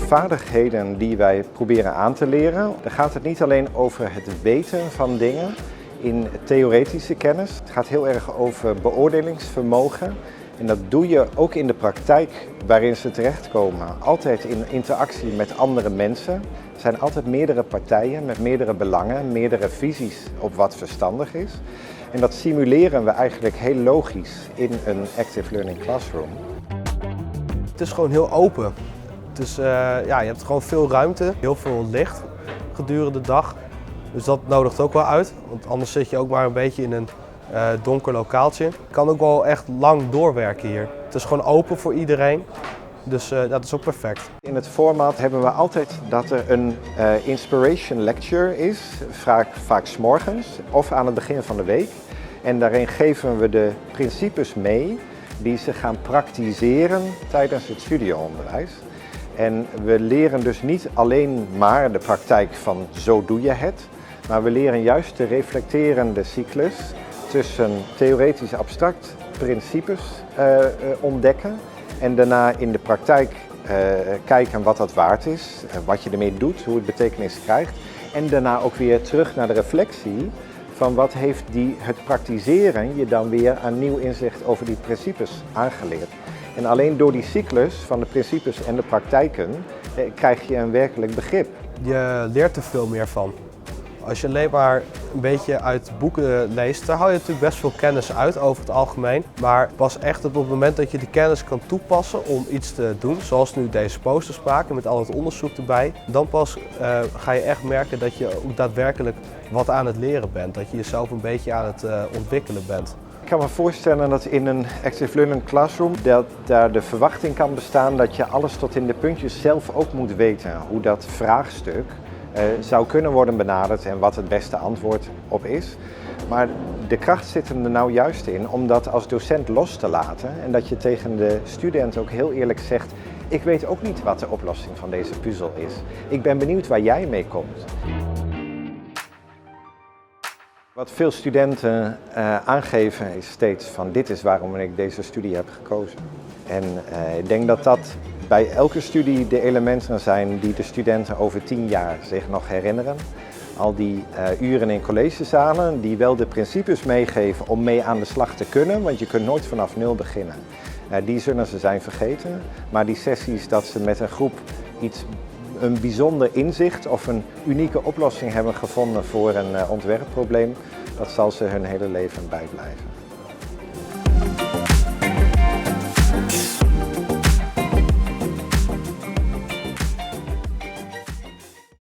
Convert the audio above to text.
vaardigheden die wij proberen aan te leren. Dan gaat het niet alleen over het weten van dingen in theoretische kennis. Het gaat heel erg over beoordelingsvermogen. En dat doe je ook in de praktijk waarin ze terechtkomen. Altijd in interactie met andere mensen. Er zijn altijd meerdere partijen met meerdere belangen, meerdere visies op wat verstandig is. En dat simuleren we eigenlijk heel logisch in een Active Learning Classroom. Het is gewoon heel open. Je hebt gewoon veel ruimte, heel veel licht gedurende de dag. Dus dat nodigt ook wel uit, want anders zit je ook maar een beetje in een donker lokaaltje. Je kan ook wel echt lang doorwerken hier. Het is gewoon open voor iedereen, dus dat is ook perfect. In het format hebben we altijd dat er een inspiration lecture is, vaak 's morgens of aan het begin van de week. En daarin geven we de principes mee die ze gaan praktiseren tijdens het studieonderwijs. En we leren dus niet alleen maar de praktijk van zo doe je het, maar we leren juist de reflecterende cyclus tussen theoretisch abstract principes ontdekken en daarna in de praktijk kijken wat dat waard is, wat je ermee doet, hoe het betekenis krijgt en daarna ook weer terug naar de reflectie van wat heeft het praktiseren je dan weer aan nieuw inzicht over die principes aangeleerd. En alleen door die cyclus van de principes en de praktijken krijg je een werkelijk begrip. Je leert er veel meer van. Als je alleen maar een beetje uit boeken leest, daar haal je natuurlijk best veel kennis uit over het algemeen. Maar pas echt op het moment dat je die kennis kan toepassen om iets te doen, zoals nu deze posters maken met al het onderzoek erbij, dan pas ga je echt merken dat je ook daadwerkelijk wat aan het leren bent. Dat je jezelf een beetje aan het ontwikkelen bent. Ik kan me voorstellen dat in een Active Learning Classroom daar de verwachting kan bestaan dat je alles tot in de puntjes zelf ook moet weten. Hoe dat vraagstuk zou kunnen worden benaderd en wat het beste antwoord op is. Maar de kracht zit er nou juist in om dat als docent los te laten en dat je tegen de student ook heel eerlijk zegt: ik weet ook niet wat de oplossing van deze puzzel is. Ik ben benieuwd waar jij mee komt. Wat veel studenten aangeven is steeds van dit is waarom ik deze studie heb gekozen. En ik denk dat dat bij elke studie de elementen zijn die de studenten over 10 jaar zich nog herinneren. Al die uren in collegezalen die wel de principes meegeven om mee aan de slag te kunnen, want je kunt nooit vanaf nul beginnen. Die zullen ze zijn vergeten, maar die sessies dat ze met een groep een bijzonder inzicht of een unieke oplossing hebben gevonden voor een ontwerpprobleem, dat zal ze hun hele leven bijblijven.